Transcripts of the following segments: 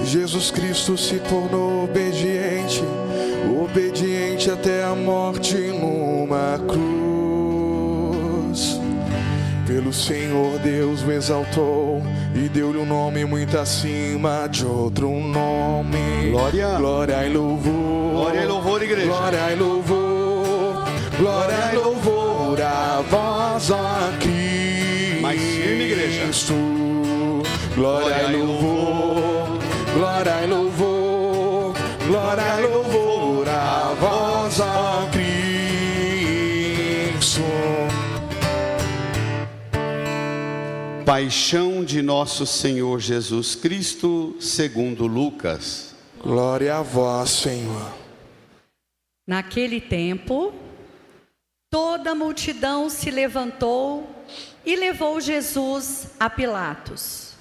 Jesus Cristo se tornou obediente, obediente até a morte numa cruz. Pelo Senhor Deus o exaltou e deu-lhe um nome muito acima de outro nome. Glória, glória e louvor, glória e louvor, igreja. Glória e louvor, glória e louvor a vós, ó Cristo. Mais firme, igreja. Glória e louvor, glória e louvor, glória e louvor a vós, ó Cristo. Paixão de nosso Senhor Jesus Cristo, segundo Lucas. Glória a vós, Senhor. Naquele tempo, toda a multidão se levantou e levou Jesus a Pilatos.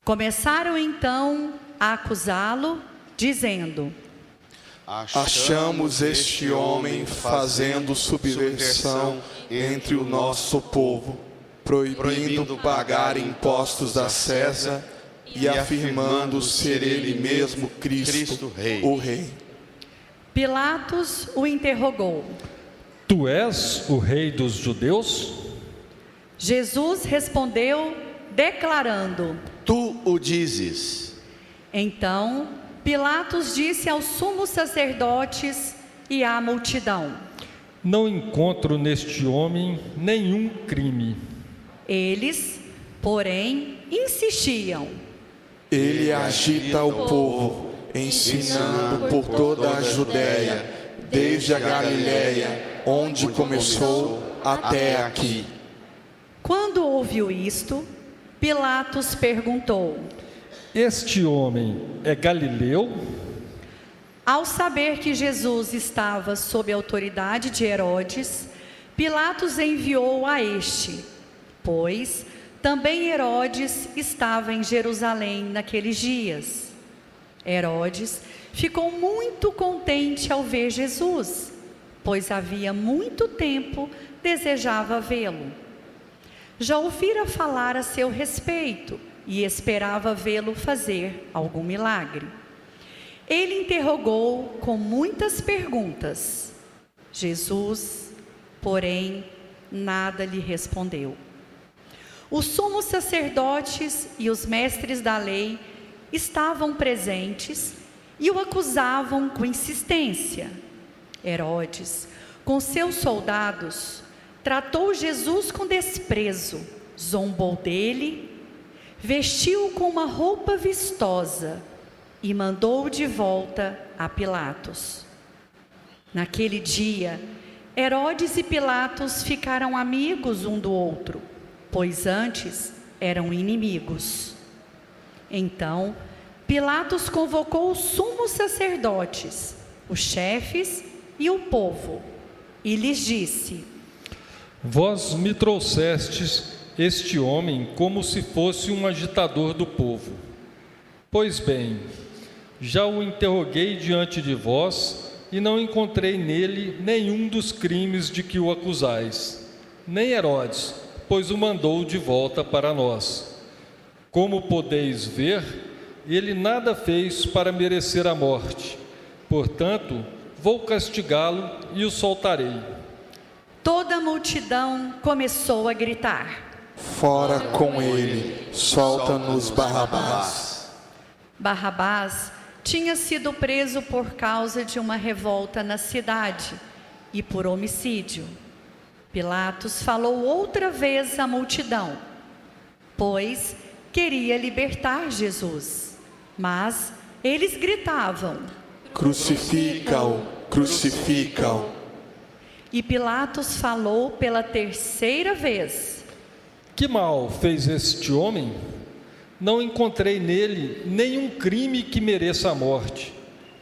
Começaram então a acusá-lo, dizendo: Achamos este homem fazendo subversão entre o nosso povo, proibindo pagar impostos a César e afirmando ser ele mesmo Cristo, o Rei. Pilatos o interrogou: Tu és o rei dos judeus? Jesus respondeu, declarando: Tu o dizes. Então Pilatos disse aos sumos sacerdotes e à multidão: Não encontro neste homem nenhum crime. Eles, porém, insistiam: Ele agita o povo, ensinando por toda a Judéia, desde a Galiléia, onde começou, até aqui. Quando ouviu isto, Pilatos perguntou: Este homem é galileu? Ao saber que Jesus estava sob a autoridade de Herodes, Pilatos enviou a este, pois também Herodes estava em Jerusalém naqueles dias. Herodes ficou muito contente ao ver Jesus, pois havia muito tempo desejava vê-lo. Já ouvira falar a seu respeito e esperava vê-lo fazer algum milagre. Ele interrogou com muitas perguntas. Jesus, porém, nada lhe respondeu. Os sumos sacerdotes e os mestres da lei estavam presentes e o acusavam com insistência. Herodes, com seus soldados, tratou Jesus com desprezo, zombou dele, vestiu-o com uma roupa vistosa e mandou-o de volta a Pilatos. Naquele dia, Herodes e Pilatos ficaram amigos um do outro, pois antes eram inimigos. Então, Pilatos convocou os sumos sacerdotes, os chefes e o povo, e lhes disse: Vós me trouxestes este homem como se fosse um agitador do povo. Pois bem, já o interroguei diante de vós e não encontrei nele nenhum dos crimes de que o acusais, nem Herodes, pois o mandou de volta para nós. Como podeis ver, ele nada fez para merecer a morte. Portanto, vou castigá-lo e o soltarei. Toda a multidão começou a gritar: Fora com ele, solta-nos Barrabás. Barrabás tinha sido preso por causa de uma revolta na cidade e por homicídio. Pilatos falou outra vez à multidão, pois queria libertar Jesus. Mas eles gritavam: Crucifica-o, crucifica-o. E Pilatos falou pela terceira vez: Que mal fez este homem? Não encontrei nele nenhum crime que mereça a morte.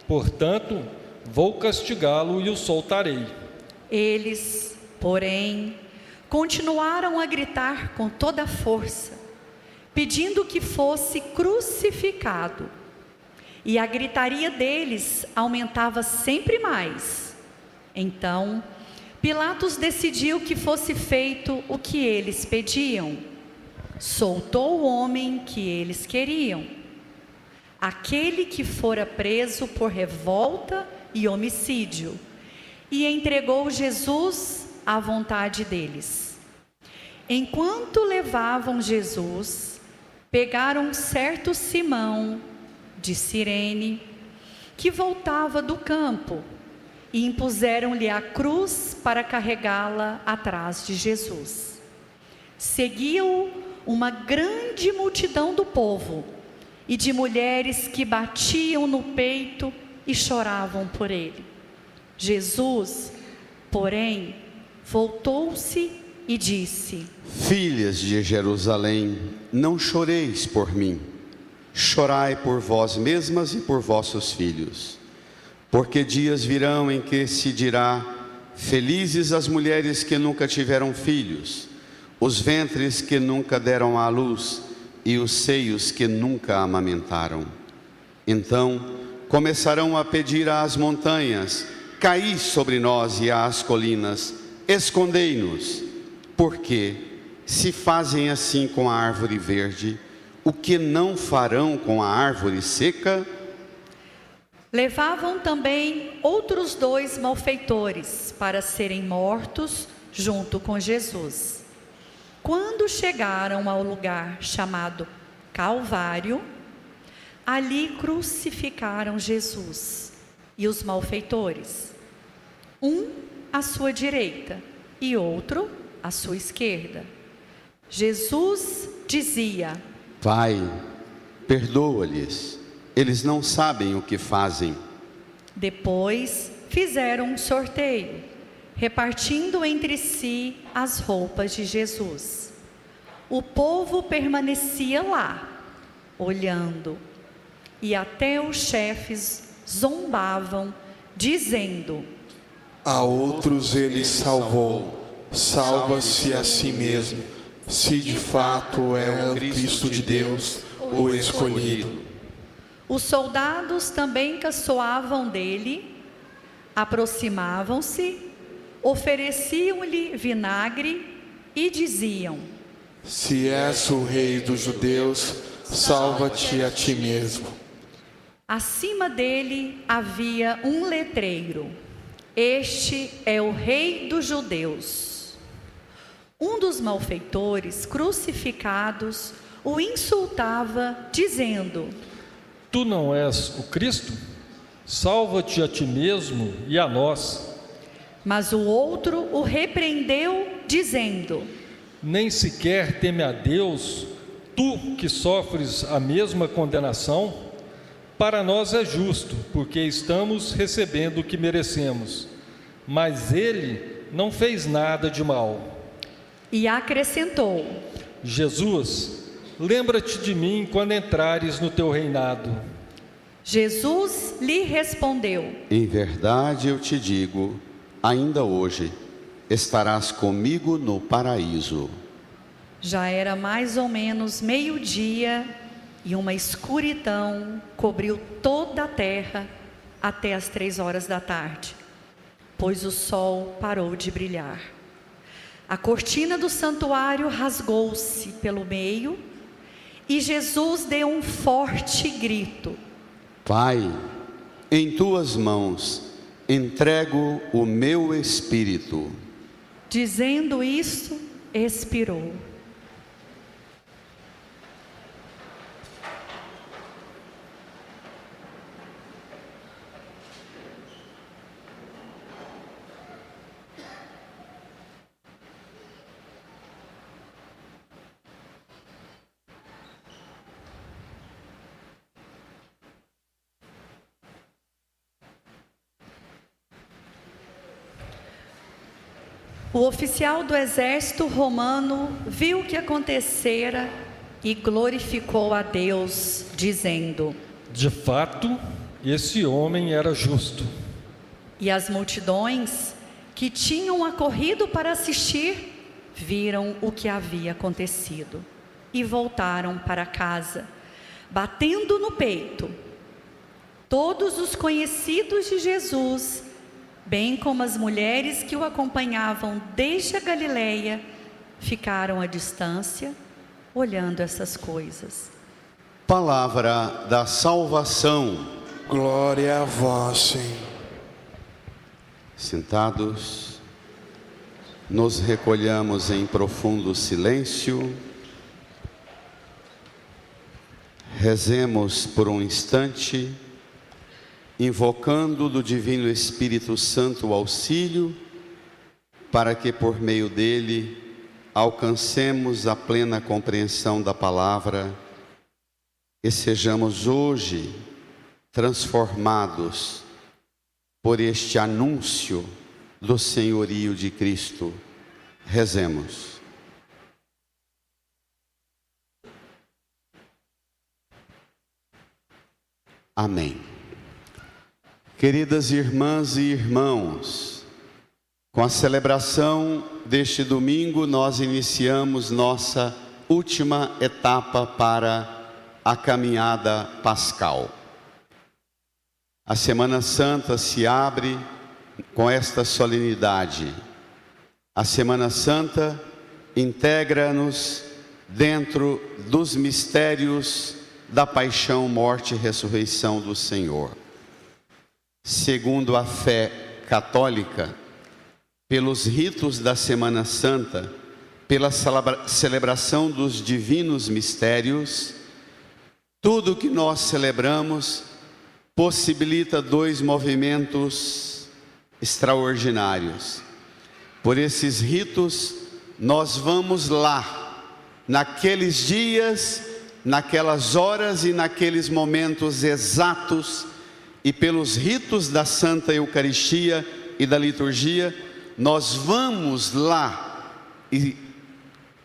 Portanto, vou castigá-lo e o soltarei. Eles, porém, continuaram a gritar com toda a força, pedindo que fosse crucificado. E a gritaria deles aumentava sempre mais. Então, Pilatos decidiu que fosse feito o que eles pediam. Soltou o homem que eles queriam. aquele que fora preso por revolta e homicídio, e entregou Jesus à vontade deles. Enquanto levavam Jesus, pegaram certo Simão de Cirene, que voltava do campo, e impuseram-lhe a cruz para carregá-la atrás de Jesus. Seguiu uma grande multidão do povo e de mulheres que batiam no peito e choravam por ele. Jesus, porém, voltou-se e disse: Filhas de Jerusalém, não choreis por mim, chorai por vós mesmas e por vossos filhos. Porque dias virão em que se dirá: felizes as mulheres que nunca tiveram filhos, os ventres que nunca deram à luz e os seios que nunca amamentaram. Então começarão a pedir às montanhas: caí sobre nós, e às colinas: escondei-nos. Porque se fazem assim com a árvore verde, o que não farão com a árvore seca? Levavam também outros 2 malfeitores para serem mortos junto com Jesus. Quando chegaram ao lugar chamado Calvário, ali crucificaram Jesus e os malfeitores, um à sua direita e outro à sua esquerda. Jesus dizia: Pai, perdoa-lhes, eles não sabem o que fazem. Depois fizeram um sorteio, repartindo entre si as roupas de Jesus. O povo permanecia lá, olhando, e até os chefes zombavam, dizendo: A outros ele salvou, salva-se a si mesmo, se de fato é o Cristo de Deus, o escolhido. Os soldados também caçoavam dele, aproximavam-se, ofereciam-lhe vinagre e diziam: Se és o rei dos judeus, salva-te a ti mesmo. Acima dele havia um letreiro: Este é o rei dos judeus. Um dos malfeitores crucificados o insultava, dizendo: Tu não és o Cristo? Salva-te a ti mesmo e a nós. Mas o outro o repreendeu, dizendo: Nem sequer teme a Deus, tu que sofres a mesma condenação? Para nós é justo, porque estamos recebendo o que merecemos. Mas ele não fez nada de mal. E acrescentou: Jesus, lembra-te de mim quando entrares no teu reinado. Jesus lhe respondeu: Em verdade eu te digo, ainda hoje estarás comigo no paraíso. Já era mais ou menos meio-dia e uma escuridão cobriu toda a terra até as 3 horas da tarde, pois o sol parou de brilhar. A cortina do santuário rasgou-se pelo meio e Jesus deu um forte grito: Pai, em tuas mãos entrego o meu espírito. Dizendo isso, expirou. O oficial do exército romano viu o que acontecera e glorificou a Deus, dizendo: De fato, esse homem era justo. E as multidões que tinham acorrido para assistir viram o que havia acontecido e voltaram para casa, batendo no peito. Todos os conhecidos de Jesus, bem como as mulheres que o acompanhavam desde a Galileia, ficaram à distância, olhando essas coisas. Palavra da salvação. Glória a vós, Senhor. Sentados, nos recolhamos em profundo silêncio. Rezemos por um instante, invocando do Divino Espírito Santo o auxílio, para que por meio dele alcancemos a plena compreensão da palavra e sejamos hoje transformados por este anúncio do senhorio de Cristo. Rezemos. Amém. Queridas irmãs e irmãos, com a celebração deste domingo, nós iniciamos nossa última etapa para a caminhada pascal. A Semana Santa se abre com esta solenidade. A Semana Santa integra-nos dentro dos mistérios da paixão, morte e ressurreição do Senhor. Segundo a fé católica, pelos ritos da Semana Santa, pela celebração dos divinos mistérios, tudo que nós celebramos possibilita dois movimentos extraordinários. Por esses ritos, nós vamos lá, naqueles dias, naquelas horas e naqueles momentos exatos, e pelos ritos da Santa Eucaristia e da liturgia, nós vamos lá e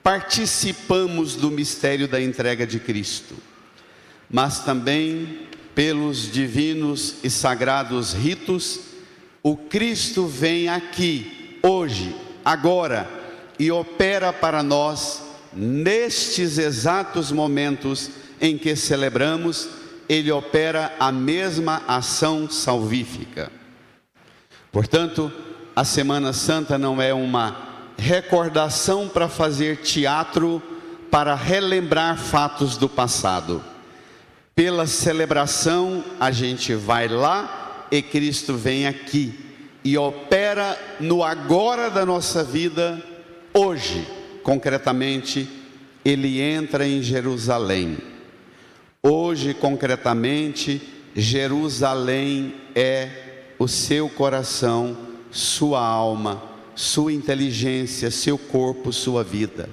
participamos do mistério da entrega de Cristo. Mas também pelos divinos e sagrados ritos, o Cristo vem aqui, hoje, agora, e opera para nós, nestes exatos momentos em que celebramos, Ele opera a mesma ação salvífica. Portanto, a Semana Santa não é uma recordação para fazer teatro, para relembrar fatos do passado. Pela celebração, a gente vai lá e Cristo vem aqui e opera no agora da nossa vida, hoje, concretamente, Ele entra em Jerusalém. Hoje, concretamente, Jerusalém é o seu coração, sua alma, sua inteligência, seu corpo, sua vida.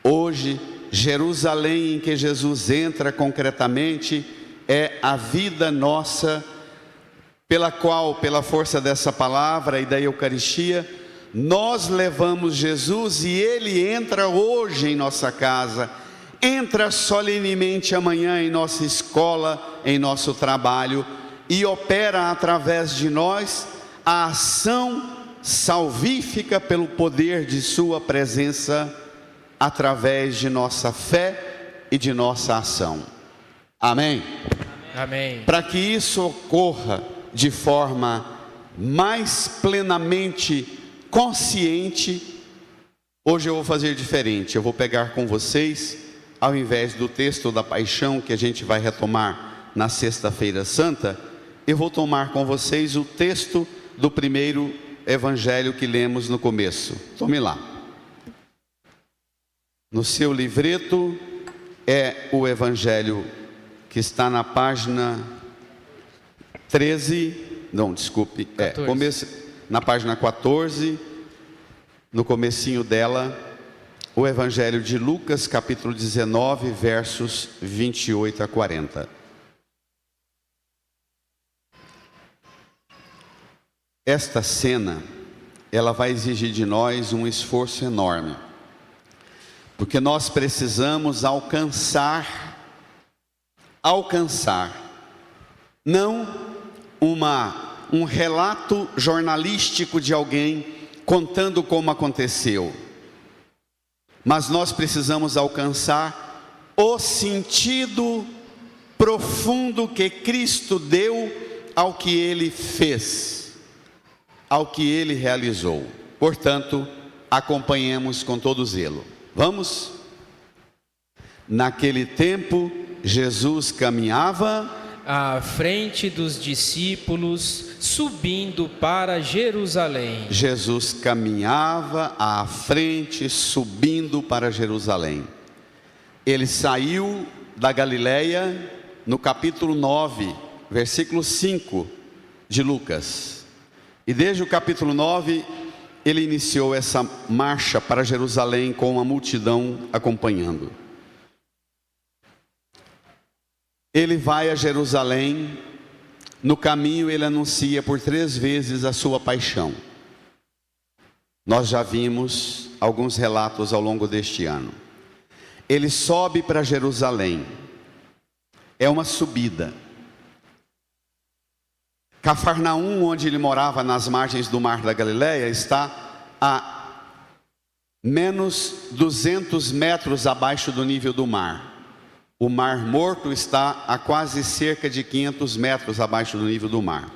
Hoje, Jerusalém em que Jesus entra concretamente é a vida nossa, pela qual, pela força dessa palavra e da Eucaristia, nós levamos Jesus e Ele entra hoje em nossa casa, entra solenemente amanhã em nossa escola, em nosso trabalho e opera através de nós a ação salvífica pelo poder de sua presença, através de nossa fé e de nossa ação. Amém? Amém. Para que isso ocorra de forma mais plenamente consciente, hoje eu vou fazer diferente. Eu vou pegar com vocês, ao invés do texto da paixão que a gente vai retomar na Sexta-feira Santa, eu vou tomar com vocês o texto do primeiro evangelho que lemos no começo. Tome lá. No seu livreto é o evangelho que está na página 13, não, desculpe, na página 14, no comecinho dela, o evangelho de Lucas, capítulo 19, versos 28 a 40. Esta cena, ela vai exigir de nós um esforço enorme, porque nós precisamos alcançar, não um relato jornalístico de alguém contando como aconteceu, mas nós precisamos alcançar o sentido profundo que Cristo deu ao que Ele fez, ao que Ele realizou. Portanto, acompanhemos com todo zelo. Vamos? Naquele tempo, Jesus caminhava à frente dos discípulos, subindo para Jerusalém. Jesus caminhava à frente, subindo para Jerusalém. Ele saiu da Galileia no capítulo 9, versículo 5 de Lucas. E desde o capítulo 9, ele iniciou essa marcha para Jerusalém com uma multidão acompanhando. Ele vai a Jerusalém, no caminho ele anuncia por 3 vezes a sua paixão. Nós já vimos alguns relatos ao longo deste ano. Ele sobe para Jerusalém, é uma subida. Cafarnaum, onde ele morava nas margens do mar da Galileia, está a menos 200 metros abaixo do nível do mar. O Mar Morto está a quase cerca de 500 metros abaixo do nível do mar.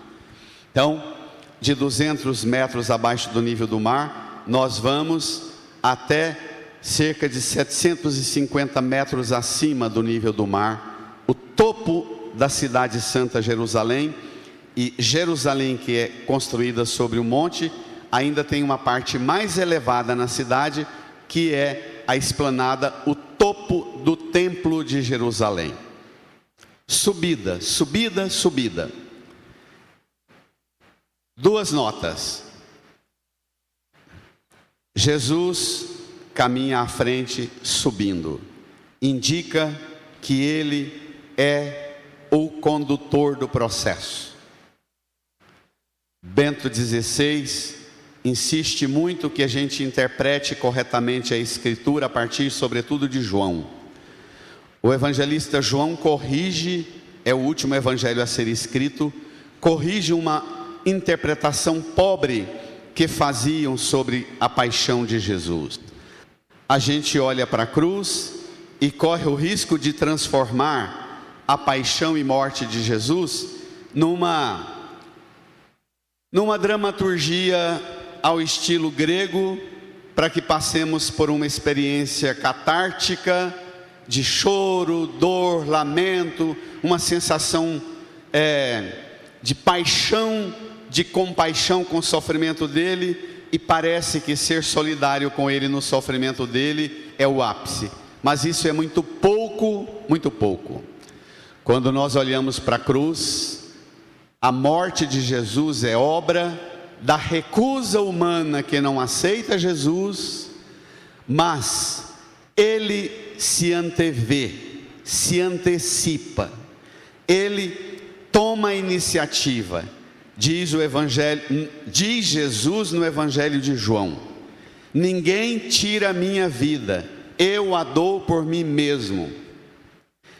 Então, de 200 metros abaixo do nível do mar, nós vamos até cerca de 750 metros acima do nível do mar, o topo da cidade santa Jerusalém. E Jerusalém, que é construída sobre um monte, ainda tem uma parte mais elevada na cidade, que é a esplanada, o topo do templo de Jerusalém. Subida, subida, subida. 2 notas. Jesus caminha à frente subindo. Indica que ele é o condutor do processo. Bento XVI insiste muito que a gente interprete corretamente a Escritura a partir, sobretudo, de João. O evangelista João corrige, é o último evangelho a ser escrito, corrige uma interpretação pobre que faziam sobre a paixão de Jesus. A gente olha para a cruz e corre o risco de transformar a paixão e morte de Jesus numa dramaturgia ao estilo grego, para que passemos por uma experiência catártica de choro, dor, lamento, uma sensação de paixão, de compaixão com o sofrimento dele, e parece que ser solidário com ele no sofrimento dele é o ápice. Mas isso é muito pouco, muito pouco. Quando nós olhamos para a cruz, a morte de Jesus é obra da recusa humana que não aceita Jesus, mas ele se antevê, se antecipa, ele toma a iniciativa. Diz Jesus no Evangelho de João: ninguém tira a minha vida, eu a dou por mim mesmo.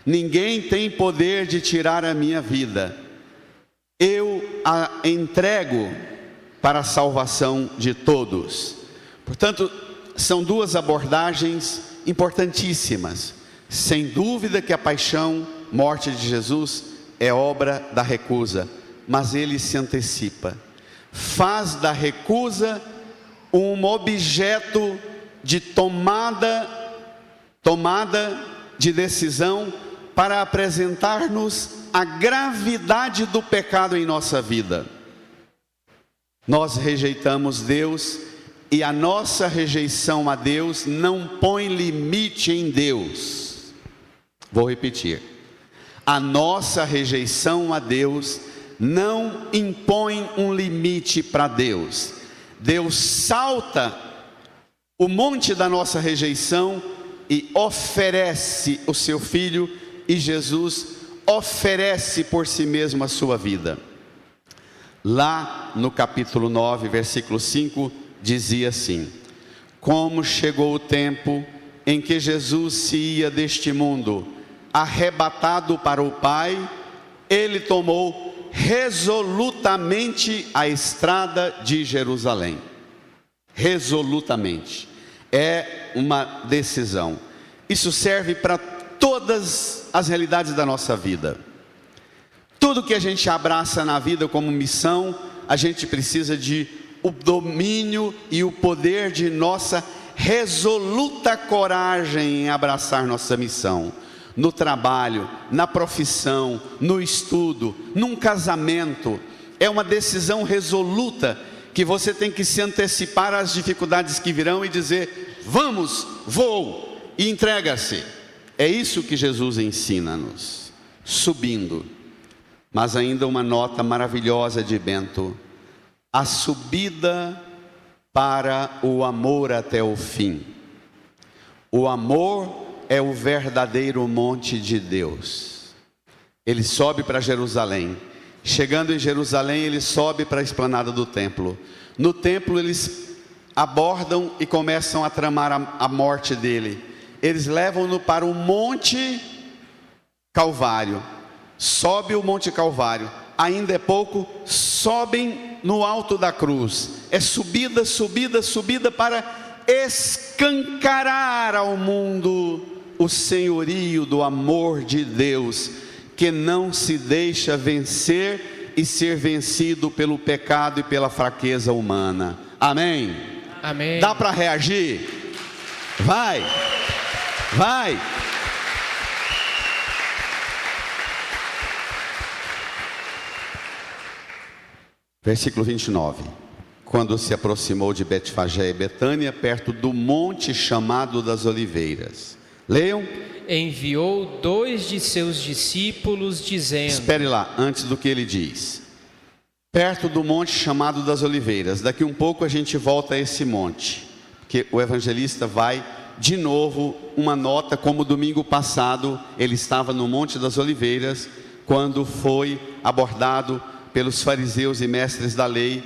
Ninguém tem poder de tirar a minha vida, eu a entrego para a salvação de todos. Portanto, são 2 abordagens importantíssimas. Sem dúvida que a paixão, morte de Jesus é obra da recusa, mas ele se antecipa, faz da recusa um objeto de tomada de decisão para apresentar-nos a gravidade do pecado em nossa vida. Nós rejeitamos Deus, e a nossa rejeição a Deus não põe limite em Deus. Vou repetir: a nossa rejeição a Deus não impõe um limite para Deus. Deus salta o monte da nossa rejeição e oferece o seu Filho, e Jesus oferece por si mesmo a sua vida. Lá no capítulo 9, versículo 5, dizia assim: como chegou o tempo em que Jesus se ia deste mundo, arrebatado para o Pai, ele tomou resolutamente a estrada de Jerusalém. Resolutamente. É uma decisão. Isso serve para todas as realidades da nossa vida. Tudo que a gente abraça na vida como missão, a gente precisa de o domínio e o poder de nossa resoluta coragem em abraçar nossa missão. no trabalho, na profissão, no estudo, num casamento. É uma decisão resoluta que você tem que se antecipar às dificuldades que virão e dizer: vamos, vou, e entrega-se. É isso que Jesus ensina-nos. Subindo. Mas ainda uma nota maravilhosa de Bento: a subida para o amor até o fim. O amor é o verdadeiro monte de Deus. Ele sobe para Jerusalém. Chegando em Jerusalém, ele sobe para a esplanada do templo. No templo eles abordam e começam a tramar a morte dele. Eles levam-no para o Monte Calvário. Sobe o Monte Calvário. Ainda é pouco, sobem no alto da cruz. É subida, subida, subida para escancarar ao mundo o senhorio do amor de Deus, que não se deixa vencer e ser vencido pelo pecado e pela fraqueza humana. Amém? Amém. Dá para reagir? Vai, vai. Versículo 29. Quando se aproximou de Betfagé e Betânia, perto do monte chamado das Oliveiras. Leiam. Enviou 2 de seus discípulos, dizendo... Espere lá, antes do que ele diz. Perto do monte chamado das Oliveiras. Daqui um pouco a gente volta a esse monte, porque o evangelista vai de novo, uma nota, como domingo passado ele estava no Monte das Oliveiras, quando foi abordado pelos fariseus e mestres da lei,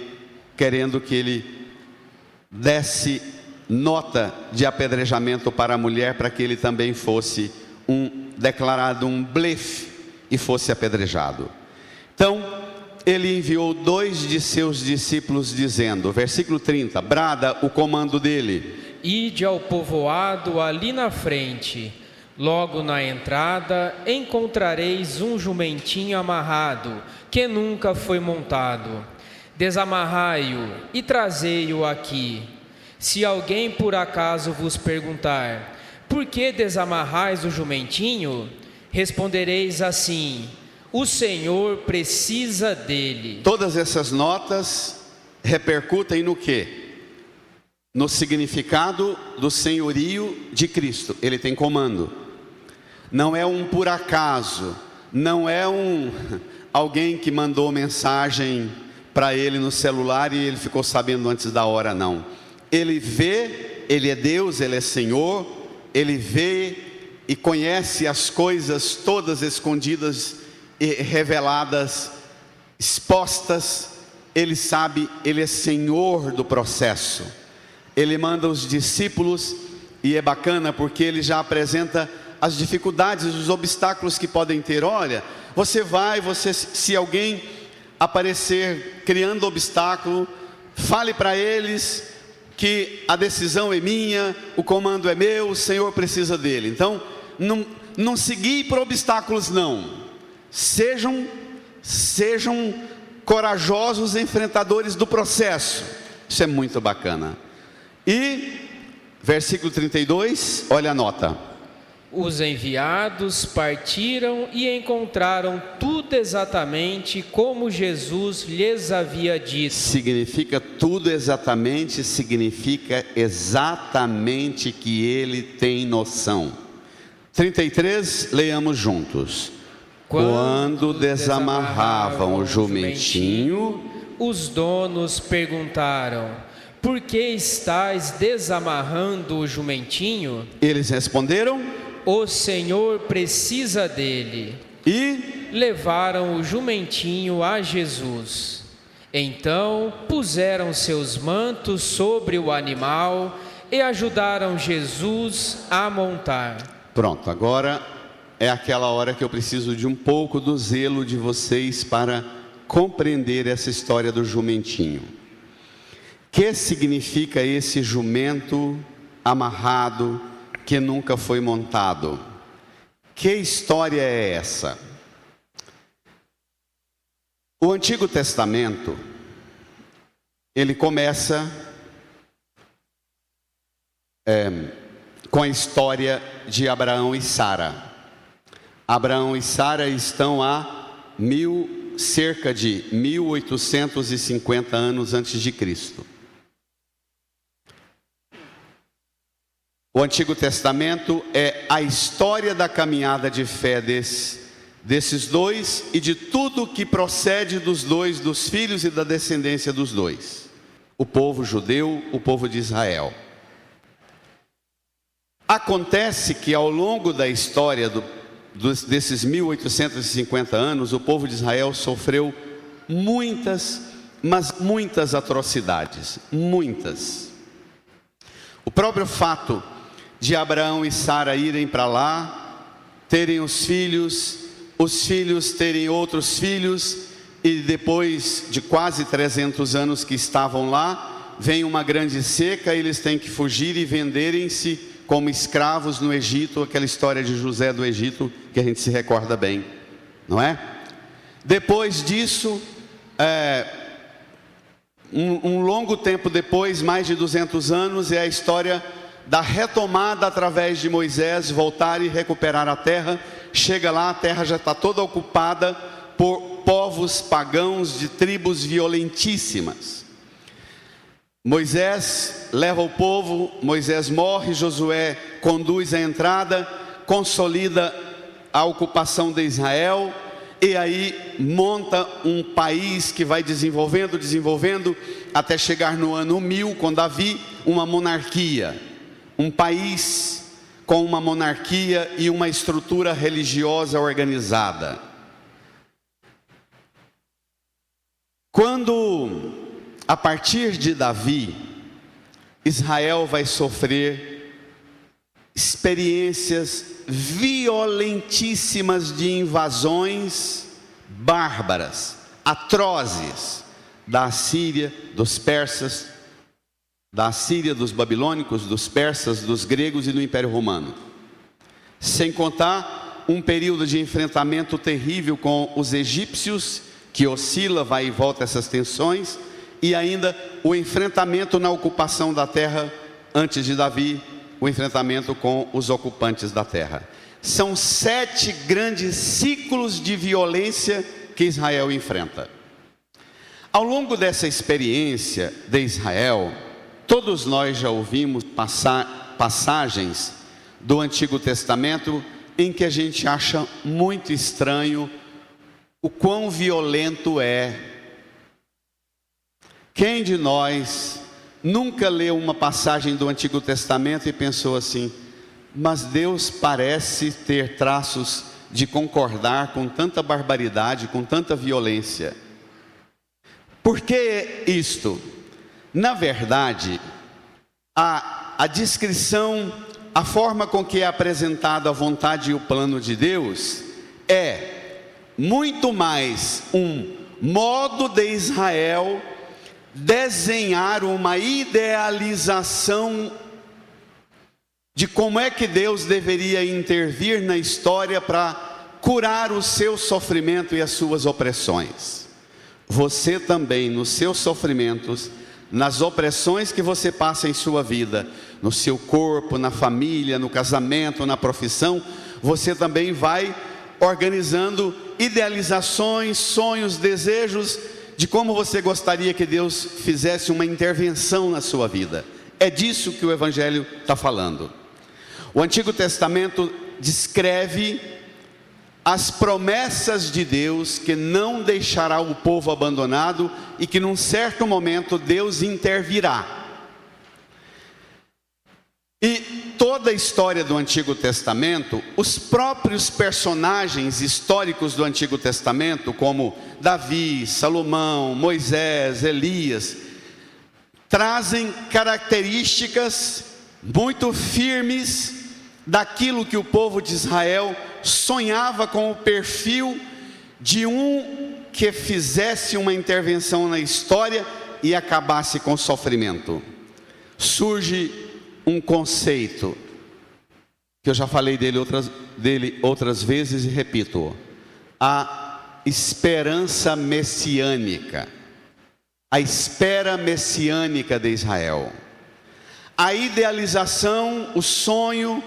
querendo que ele desse nota de apedrejamento para a mulher, para que ele também fosse declarado um blefe e fosse apedrejado. Então ele enviou 2 de seus discípulos, dizendo, versículo 30, brada o comando dele: ide ao povoado ali na frente, logo na entrada encontrareis um jumentinho amarrado, que nunca foi montado. Desamarrai-o e trazei-o aqui. Se alguém por acaso vos perguntar, por que desamarrais o jumentinho? Respondereis assim, o Senhor precisa dele. Todas essas notas repercutem no quê? No significado do senhorio de Cristo. Ele tem comando. Não é um por acaso, não é alguém que mandou mensagem para ele no celular e ele ficou sabendo antes da hora, não. Ele vê, ele é Deus, ele é Senhor, ele vê e conhece as coisas todas escondidas e reveladas, expostas. Ele sabe, ele é Senhor do processo. Ele manda os discípulos e é bacana porque ele já apresenta as dificuldades, os obstáculos que podem ter. Olha, se alguém aparecer criando obstáculo, fale para eles que a decisão é minha, o comando é meu, o Senhor precisa dele. Então, não se guie por obstáculos, não. Sejam corajosos enfrentadores do processo. Isso é muito bacana. E, versículo 32, olha a nota. Os enviados partiram e encontraram tudo exatamente como Jesus lhes havia dito. Significa tudo exatamente, significa exatamente que ele tem noção. 33, leiamos juntos. Quando desamarravam o jumentinho, os donos perguntaram, por que estáis desamarrando o jumentinho? Eles responderam, o Senhor precisa dele. E levaram o jumentinho a Jesus. Então puseram seus mantos sobre o animal e ajudaram Jesus a montar. Pronto, agora é aquela hora que eu preciso de um pouco do zelo de vocês para compreender essa história do jumentinho. O que significa esse jumento amarrado que nunca foi montado? Que história é essa? O Antigo Testamento, ele começa com a história de Abraão e Sara. Abraão e Sara estão há cerca de 1850 anos antes de Cristo. O Antigo Testamento é a história da caminhada de fé desses dois e de tudo que procede dos dois, dos filhos e da descendência dos dois. O povo judeu, o povo de Israel. Acontece que ao longo da história desses 1850 anos, o povo de Israel sofreu muitas, mas muitas atrocidades. Muitas. O próprio fato de Abraão e Sara irem para lá, terem os filhos terem outros filhos, e depois de quase 300 anos que estavam lá, vem uma grande seca, eles têm que fugir e venderem-se como escravos no Egito, aquela história de José do Egito, que a gente se recorda bem, não é? Depois disso, um longo tempo depois, mais de 200 anos, é a história da retomada através de Moisés, voltar e recuperar a terra. Chega lá, a terra já está toda ocupada por povos pagãos de tribos violentíssimas. Moisés leva o povo, Moisés morre, Josué conduz a entrada, consolida a ocupação de Israel, e aí monta um país que vai desenvolvendo, até chegar no ano 1000, com Davi, uma monarquia. Um país com uma monarquia e uma estrutura religiosa organizada. Quando, a partir de Davi, Israel vai sofrer experiências violentíssimas de invasões bárbaras, atrozes, da Assíria, dos persas, da Assíria, dos babilônicos, dos persas, dos gregos e do Império Romano. Sem contar um período de enfrentamento terrível com os egípcios, que oscila, vai e volta essas tensões, e ainda o enfrentamento na ocupação da terra, antes de Davi, o enfrentamento com os ocupantes da terra. São 7 grandes ciclos de violência que Israel enfrenta. Ao longo dessa experiência de Israel, todos nós já ouvimos passagens do Antigo Testamento em que a gente acha muito estranho o quão violento é. Quem de nós nunca leu uma passagem do Antigo Testamento e pensou assim: mas Deus parece ter traços de concordar com tanta barbaridade, com tanta violência? Por que isto? Na verdade, a descrição, a forma com que é apresentada a vontade e o plano de Deus é muito mais um modo de Israel desenhar uma idealização de como é que Deus deveria intervir na história para curar o seu sofrimento e as suas opressões. Você também, nos seus sofrimentos, nas opressões que você passa em sua vida, no seu corpo, na família, no casamento, na profissão, você também vai organizando idealizações, sonhos, desejos de como você gostaria que Deus fizesse uma intervenção na sua vida. É disso que o Evangelho está falando. O Antigo Testamento descreve as promessas de Deus, que não deixará o povo abandonado e que num certo momento Deus intervirá. E toda a história do Antigo Testamento, os próprios personagens históricos do Antigo Testamento, como Davi, Salomão, Moisés, Elias, trazem características muito firmes daquilo que o povo de Israel sonhava com o perfil de um que fizesse uma intervenção na história e acabasse com o sofrimento. Surge um conceito que eu já falei dele outras vezes e repito: a esperança messiânica, a espera messiânica de Israel, a idealização, o sonho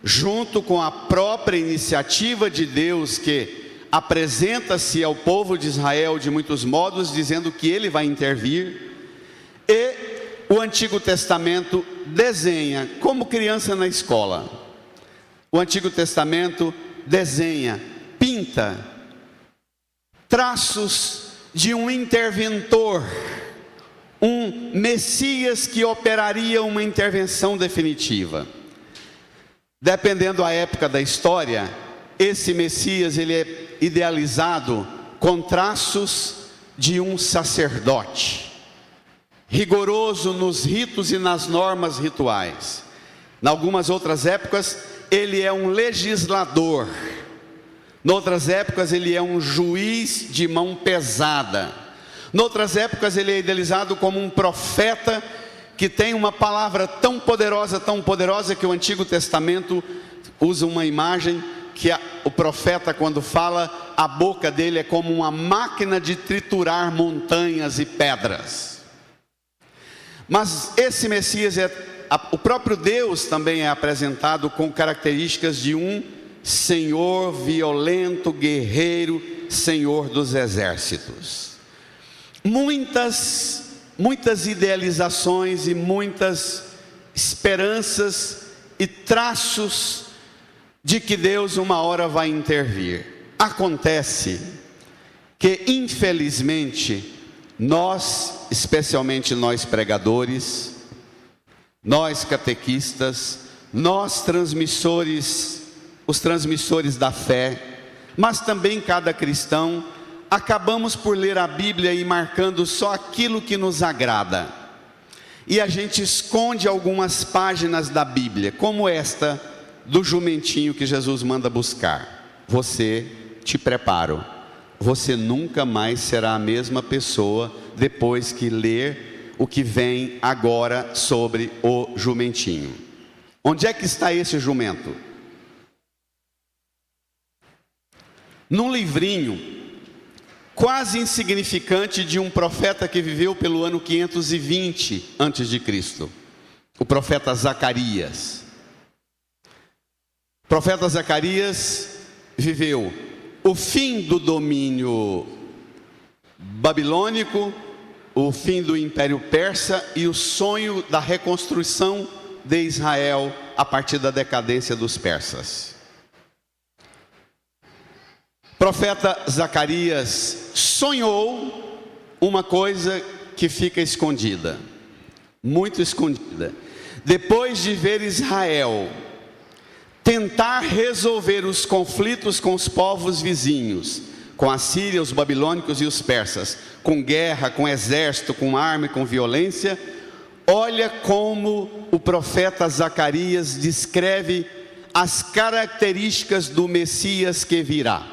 junto com a própria iniciativa de Deus, que apresenta-se ao povo de Israel de muitos modos, dizendo que ele vai intervir, e o Antigo Testamento desenha, como criança na escola, o Antigo Testamento desenha, pinta traços de um interventor, um Messias que operaria uma intervenção definitiva. Dependendo da época da história, esse Messias ele é idealizado com traços de um sacerdote, rigoroso nos ritos e nas normas rituais. Em algumas outras épocas, ele é um legislador. Em outras épocas, ele é um juiz de mão pesada. Em outras épocas, ele é idealizado como um profeta que tem uma palavra tão poderosa que o Antigo Testamento usa uma imagem que o profeta, quando fala, a boca dele é como uma máquina de triturar montanhas e pedras. Mas esse Messias, o próprio Deus também é apresentado com características de um Senhor violento, guerreiro, Senhor dos exércitos. Muitas idealizações e muitas esperanças e traços de que Deus uma hora vai intervir. Acontece que, infelizmente, nós, especialmente nós pregadores, nós catequistas, nós transmissores, os transmissores da fé, mas também cada cristão, acabamos por ler a Bíblia e marcando só aquilo que nos agrada. E a gente esconde algumas páginas da Bíblia, como esta do jumentinho que Jesus manda buscar. Você, te preparo, você nunca mais será a mesma pessoa depois que ler o que vem agora sobre o jumentinho. Onde é que está esse jumento? Num livrinho quase insignificante de um profeta que viveu pelo ano 520 a.C., o profeta Zacarias. O profeta Zacarias viveu o fim do domínio babilônico, o fim do Império Persa e o sonho da reconstrução de Israel a partir da decadência dos persas. O profeta Zacarias sonhou uma coisa que fica escondida, muito escondida. Depois de ver Israel tentar resolver os conflitos com os povos vizinhos, com a Síria, os babilônicos e os persas, com guerra, com exército, com arma e com violência, olha como o profeta Zacarias descreve as características do Messias que virá.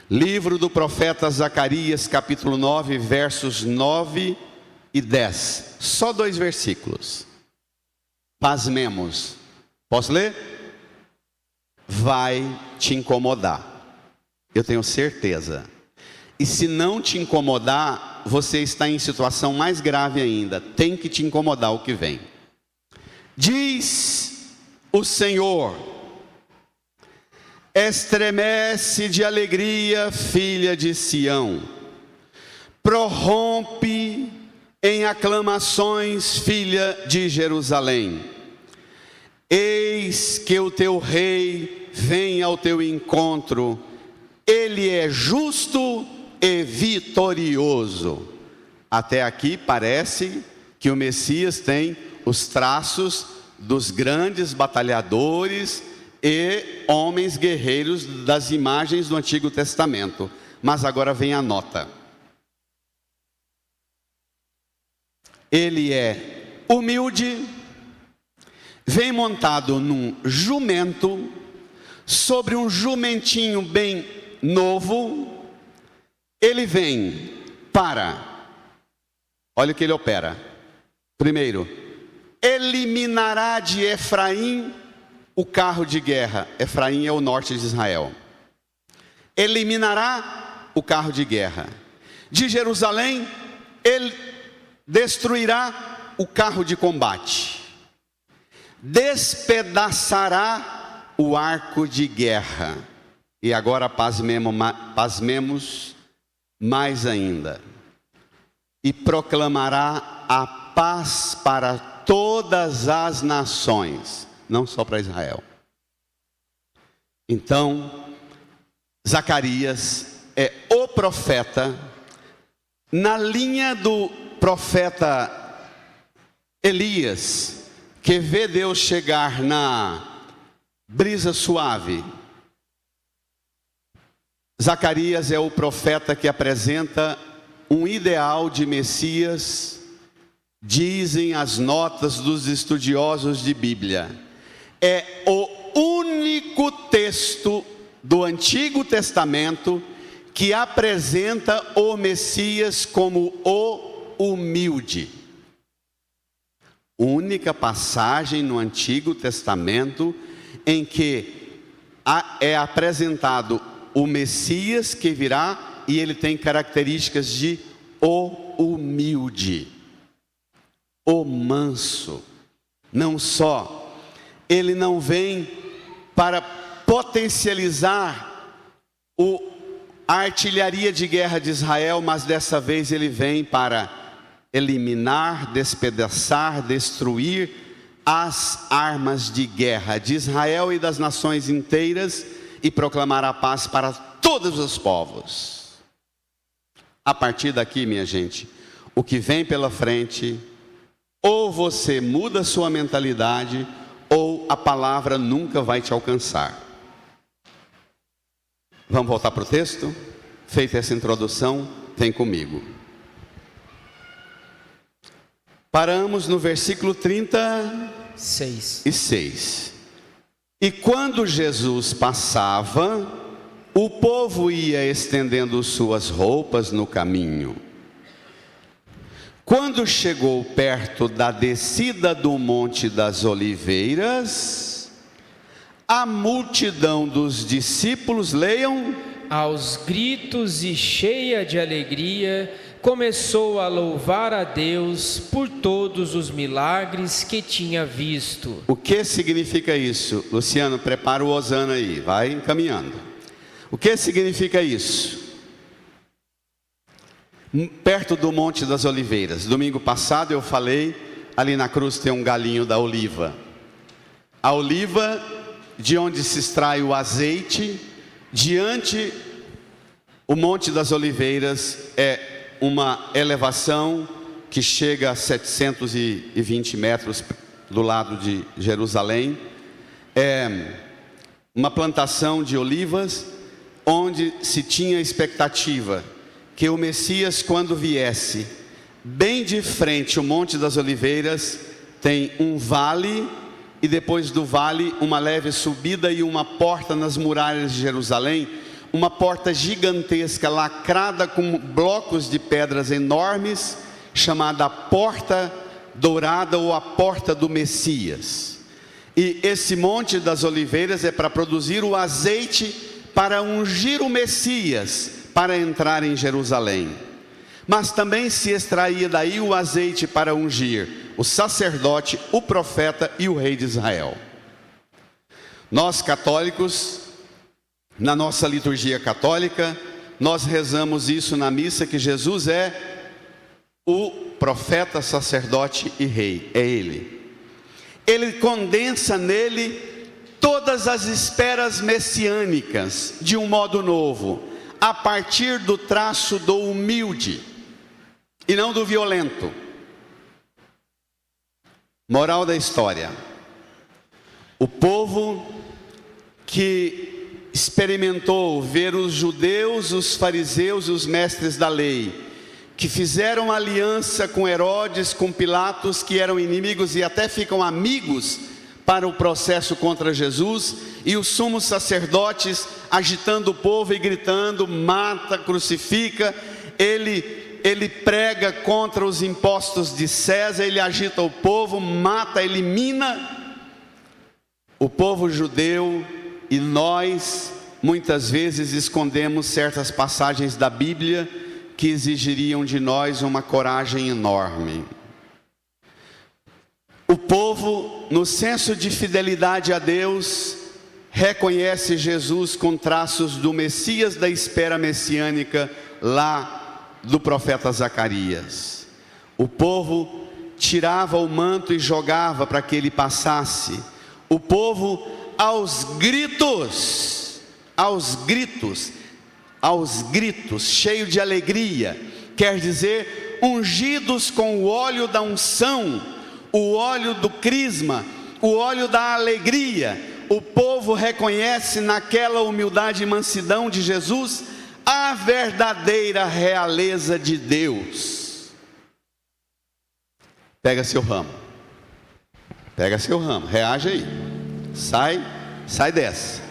Livro do profeta Zacarias, capítulo 9, versos 9 e 10. Só 2 versículos. Pasmemos. Posso ler? Vai te incomodar. Eu tenho certeza. E se não te incomodar, você está em situação mais grave ainda. Tem que te incomodar o que vem. Diz o Senhor: estremece de alegria, filha de Sião, prorrompe em aclamações, filha de Jerusalém. Eis que o teu rei vem ao teu encontro, ele é justo e vitorioso. Até aqui parece que o Messias tem os traços dos grandes batalhadores e homens guerreiros das imagens do Antigo Testamento. Mas agora vem a nota. Ele é humilde, vem montado num jumento, sobre um jumentinho bem novo. Ele vem para, olha o que ele opera. Primeiro, eliminará de Efraim o carro de guerra. Efraim é o norte de Israel. Eliminará o carro de guerra. De Jerusalém, ele destruirá o carro de combate. despedaçará o arco de guerra. E agora pasmemos mais ainda. E proclamará a paz para todas as nações, não só para Israel. Então, Zacarias é o profeta na linha do profeta Elias, que vê Deus chegar na brisa suave. Zacarias é o profeta que apresenta um ideal de Messias, dizem as notas dos estudiosos de Bíblia. É o único texto do Antigo Testamento que apresenta o Messias como o humilde. Única passagem no Antigo Testamento em que é apresentado o Messias que virá e ele tem características de o humilde, o manso. Não só, ele não vem para potencializar a artilharia de guerra de Israel, mas dessa vez ele vem para eliminar, despedaçar, destruir as armas de guerra de Israel e das nações inteiras e proclamar a paz para todos os povos. A partir daqui, minha gente, o que vem pela frente, ou você muda a sua mentalidade, ou a palavra nunca vai te alcançar. Vamos voltar para o texto? Feita essa introdução, vem comigo. Paramos no versículo 36. E quando Jesus passava, o povo ia estendendo suas roupas no caminho. Quando chegou perto da descida do Monte das Oliveiras, a multidão dos discípulos, leiam, aos gritos e cheia de alegria, começou a louvar a Deus por todos os milagres que tinha visto. O que significa isso? Luciano, prepara o hosana aí, vai encaminhando. O que significa isso? Perto do Monte das Oliveiras. Domingo passado eu falei, ali na cruz tem um galinho da oliva. A oliva, de onde se extrai o azeite, diante o Monte das Oliveiras é uma elevação que chega a 720 metros do lado de Jerusalém. É uma plantação de olivas, onde se tinha expectativa que o Messias, quando viesse, bem de frente o Monte das Oliveiras, tem um vale, e depois do vale uma leve subida e uma porta nas muralhas de Jerusalém, uma porta gigantesca, lacrada com blocos de pedras enormes, chamada Porta Dourada ou a Porta do Messias. E esse Monte das Oliveiras é para produzir o azeite para ungir o Messias, para entrar em Jerusalém. Mas também se extraía daí o azeite para ungir o sacerdote, o profeta e o rei de Israel. Nós católicos, na nossa liturgia católica, nós rezamos isso na missa, que Jesus é o profeta, sacerdote e rei, é Ele. Ele condensa nele todas as esferas messiânicas de um modo novo, a partir do traço do humilde e não do violento. Moral da história: o povo que experimentou ver os judeus, os fariseus e os mestres da lei, que fizeram aliança com Herodes, com Pilatos, que eram inimigos e até ficam amigos para o processo contra Jesus, e os sumos sacerdotes agitando o povo e gritando: mata, crucifica. Ele prega contra os impostos de César, ele agita o povo, mata, elimina o povo judeu. E nós muitas vezes escondemos certas passagens da Bíblia que exigiriam de nós uma coragem enorme. O povo, no senso de fidelidade a Deus, reconhece Jesus com traços do Messias da espera messiânica lá do profeta Zacarias. O povo tirava o manto e jogava para que ele passasse. O povo aos gritos, cheio de alegria, quer dizer, ungidos com o óleo da unção, o óleo do crisma, o óleo da alegria. O povo reconhece naquela humildade e mansidão de Jesus a verdadeira realeza de Deus. Pega seu ramo, reage aí, sai dessa.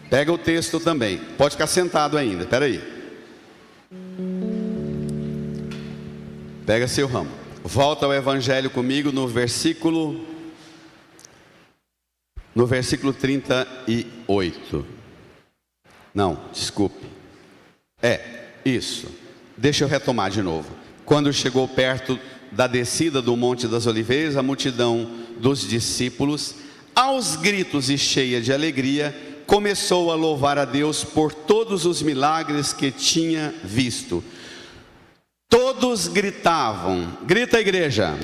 Pega o texto também, pode ficar sentado ainda, espera aí. Pega seu ramo, volta ao Evangelho comigo no versículo 38. Não, desculpe. Isso. Deixa eu retomar de novo. Quando chegou perto da descida do Monte das Oliveiras, a multidão dos discípulos, aos gritos e cheia de alegria, começou a louvar a Deus por todos os milagres que tinha visto. Todos gritavam, grita a igreja: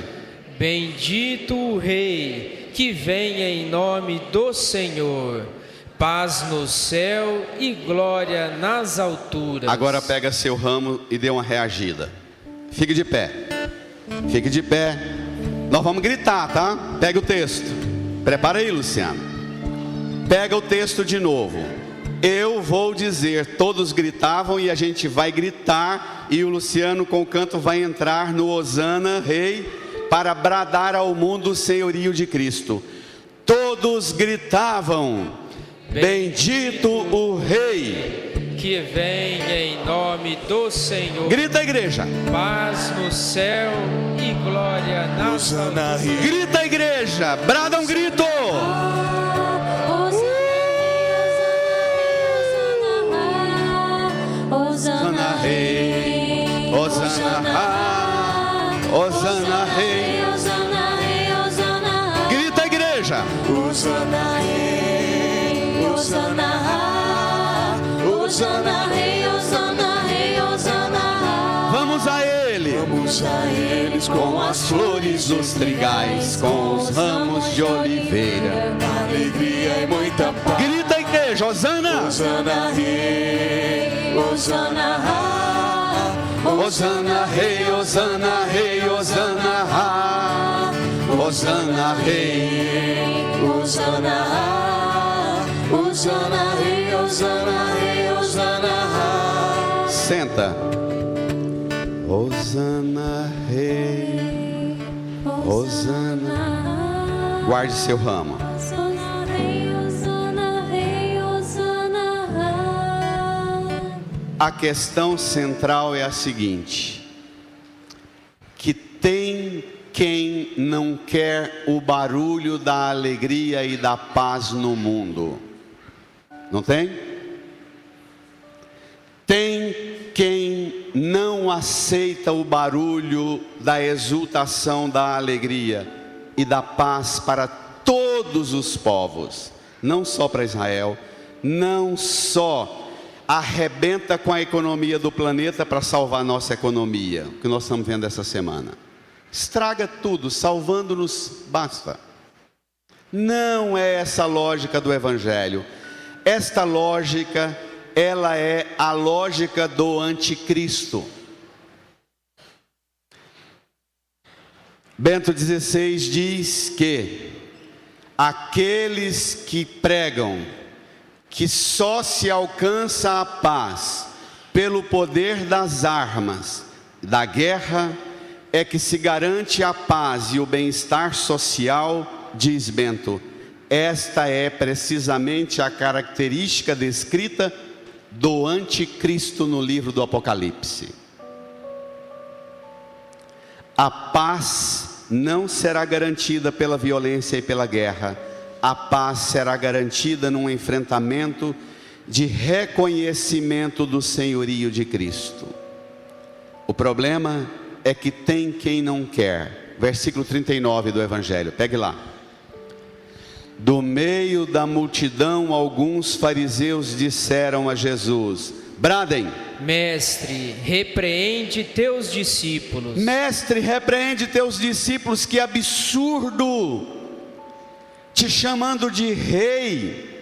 bendito o Rei que venha em nome do Senhor, paz no céu e glória nas alturas. Agora pega seu ramo e dê uma reagida. Fique de pé. Nós vamos gritar, tá? Pega o texto. Prepara aí, Luciano. Pega o texto de novo. Eu vou dizer, todos gritavam e a gente vai gritar, e o Luciano com o canto vai entrar no Hosana Rei, para bradar ao mundo o senhorio de Cristo. Todos gritavam: bendito o Rei que venha em nome do Senhor. Grita a igreja: paz no céu e glória nas alturas. Grita a igreja, brada um grito. Hosana Rei, Hosana Rei. Grita a igreja: Hosana Rei, Hosana Rei, Hosana Rei, Hosana. Vamos a eles com as flores dos trigais, com os ramos de oliveira, alegria e muita paz. Grita a igreja: Hosana, Hosana Rei, Hosana. Hosana Rei, Hosana Rei, Hosana. Hosana Rei, Hosana. Hosana Rei, Hosana Rei, Hosana. Senta. Hosana Rei, Hosana. Guarde seu ramo. A questão central é a seguinte: que tem quem não quer o barulho da alegria e da paz no mundo. Não tem? Tem quem não aceita o barulho da exultação, da alegria e da paz para todos os povos, não só para Israel, não só arrebenta com a economia do planeta para salvar a nossa economia, o que nós estamos vendo essa semana. Estraga tudo, salvando-nos basta. Não é essa a lógica do Evangelho. Esta lógica, ela é a lógica do anticristo. Bento XVI diz que aqueles que pregam que só se alcança a paz pelo poder das armas, da guerra, é que se garante a paz e o bem-estar social, diz Bento. Esta é precisamente a característica descrita do anticristo no livro do Apocalipse. A paz não será garantida pela violência e pela guerra. A paz será garantida num enfrentamento de reconhecimento do senhorio de Cristo. O problema é que tem quem não quer. versículo 39 do Evangelho. Pegue lá. Do meio da multidão, alguns fariseus disseram a Jesus: bradem. Mestre, repreende teus discípulos. Mestre, repreende teus discípulos. Que absurdo! Te chamando de rei.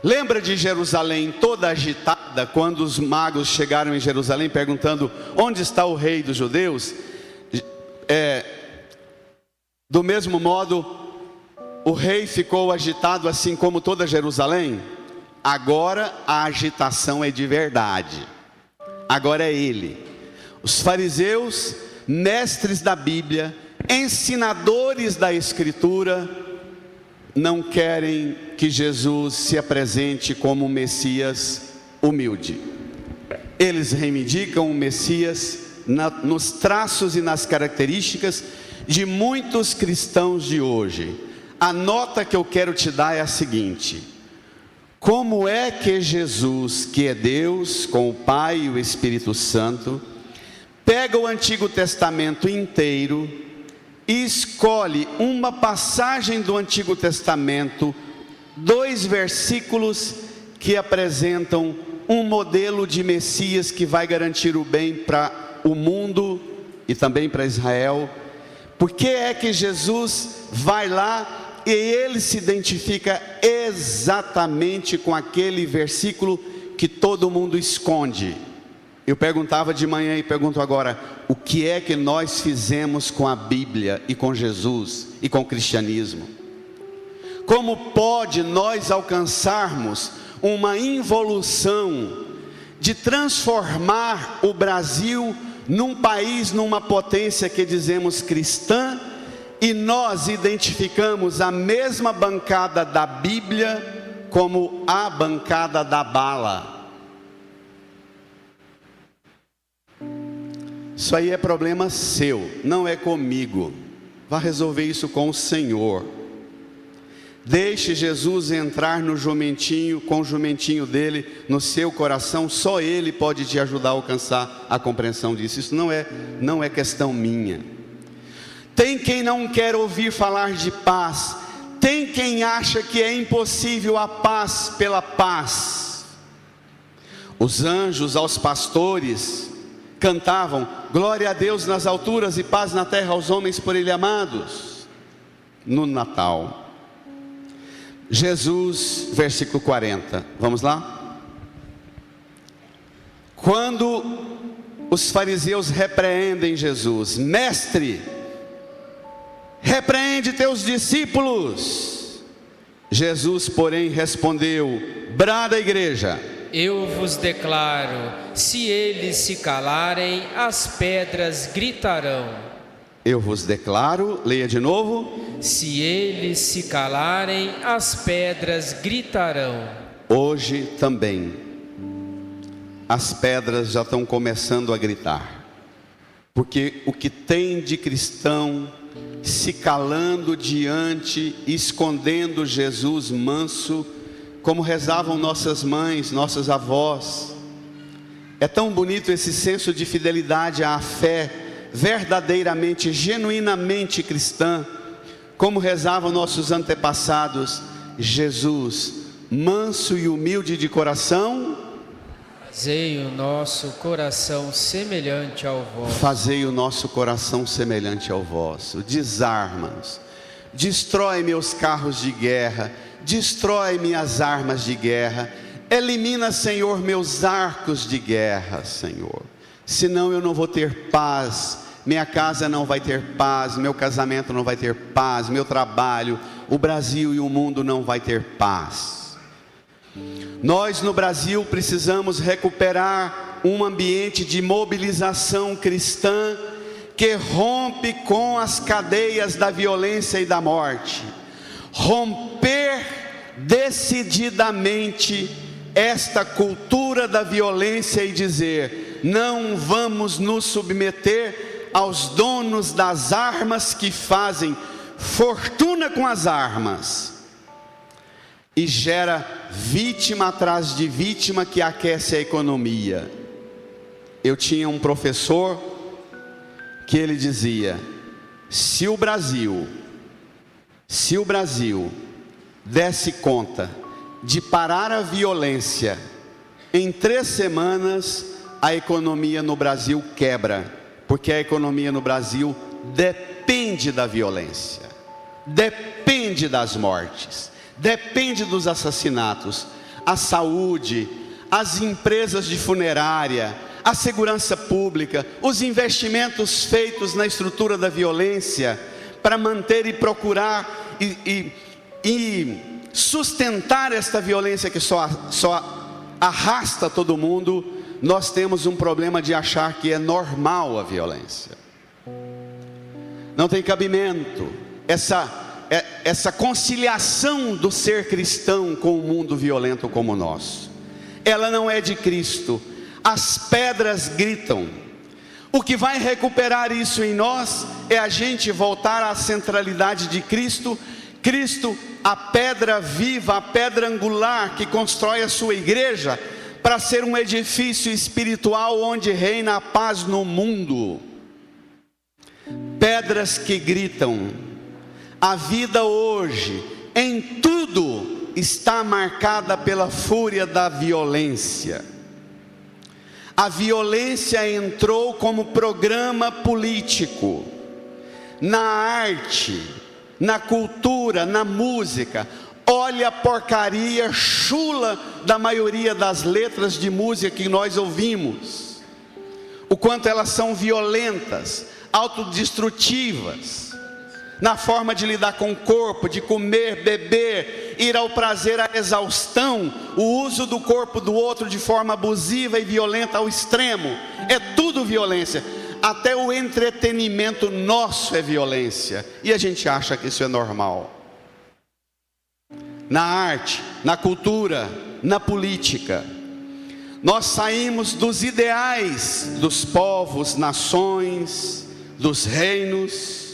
Lembra de Jerusalém toda agitada, quando os magos chegaram em Jerusalém perguntando: onde está o rei dos judeus? Do mesmo modo, o rei ficou agitado, assim como toda Jerusalém. Agora a agitação é de verdade. Agora é ele. Os fariseus, mestres da Bíblia, ensinadores da Escritura, não querem que Jesus se apresente como um Messias humilde. Eles reivindicam o Messias nos traços e nas características de muitos cristãos de hoje. A nota que eu quero te dar é a seguinte: como é que Jesus, que é Deus com o Pai e o Espírito Santo, pega o Antigo Testamento inteiro e escolhe uma passagem do Antigo Testamento, 2 versículos que apresentam um modelo de Messias que vai garantir o bem para o mundo e também para Israel? Por que é que Jesus vai lá e ele se identifica exatamente com aquele versículo que todo mundo esconde? Eu perguntava de manhã e pergunto agora: o que é que nós fizemos com a Bíblia e com Jesus e com o cristianismo? Como pode nós alcançarmos uma involução de transformar o Brasil num país, numa potência que dizemos cristã, e nós identificamos a mesma bancada da Bíblia como a bancada da bala? Isso aí é problema seu, não é comigo. Vá resolver isso com o Senhor. Deixe Jesus entrar no jumentinho, com o jumentinho dele no seu coração. Só ele pode te ajudar a alcançar a compreensão disso. Isso não é questão minha. Tem quem não quer ouvir falar de paz. Tem quem acha que é impossível a paz pela paz. Os anjos aos pastores cantavam: glória a Deus nas alturas e paz na terra aos homens por ele amados, no Natal. Jesus, versículo 40, vamos lá? Quando os fariseus repreendem Jesus: mestre, repreende teus discípulos. Jesus, porém, respondeu: brada, igreja. Eu vos declaro, se eles se calarem, as pedras gritarão. Eu vos declaro, leia de novo. Se eles se calarem, as pedras gritarão. Hoje também, as pedras já estão começando a gritar. Porque o que tem de cristão se calando diante, escondendo Jesus manso, como rezavam nossas mães, nossas avós. É tão bonito esse senso de fidelidade à fé verdadeiramente, genuinamente cristã, como rezavam nossos antepassados: Jesus, manso e humilde de coração, fazei o nosso coração semelhante ao vosso. Fazei o nosso coração semelhante ao vosso. Desarma-nos, destrói meus carros de guerra, destrói minhas armas de guerra, elimina, Senhor, meus arcos de guerra, Senhor. Senão eu não vou ter paz, minha casa não vai ter paz, meu casamento não vai ter paz, meu trabalho, o Brasil e o mundo não vai ter paz. Nós no Brasil precisamos recuperar um ambiente de mobilização cristã que rompe com as cadeias da violência e da morte. Romper decididamente esta cultura da violência e dizer: não vamos nos submeter aos donos das armas que fazem fortuna com as armas e gera vítima atrás de vítima que aquece a economia. Eu tinha um professor que ele dizia: Se o Brasil desse conta de parar a violência, em 3 semanas a economia no Brasil quebra, porque a economia no Brasil depende da violência, depende das mortes, depende dos assassinatos. A saúde, as empresas de funerária, a segurança pública, os investimentos feitos na estrutura da violência para manter e procurar e sustentar esta violência que só arrasta todo mundo. Nós temos um problema de achar que é normal a violência. Não tem cabimento essa conciliação do ser cristão com um mundo violento como o nosso. Ela não é de Cristo. As pedras gritam. O que vai recuperar isso em nós é a gente voltar à centralidade de Cristo. Cristo, a pedra viva, a pedra angular que constrói a sua igreja, para ser um edifício espiritual onde reina a paz no mundo. Pedras que gritam. A vida hoje, em tudo, está marcada pela fúria da violência. A violência entrou como programa político, na arte, na cultura, na música. Olha a porcaria chula da maioria das letras de música que nós ouvimos. O quanto elas são violentas, autodestrutivas, na forma de lidar com o corpo, de comer, beber, ir ao prazer, à exaustão, o uso do corpo do outro de forma abusiva e violenta ao extremo. É tudo violência. Até o entretenimento nosso é violência, e a gente acha que isso é normal. Na arte, na cultura, na política, nós saímos dos ideais dos povos, nações, dos reinos,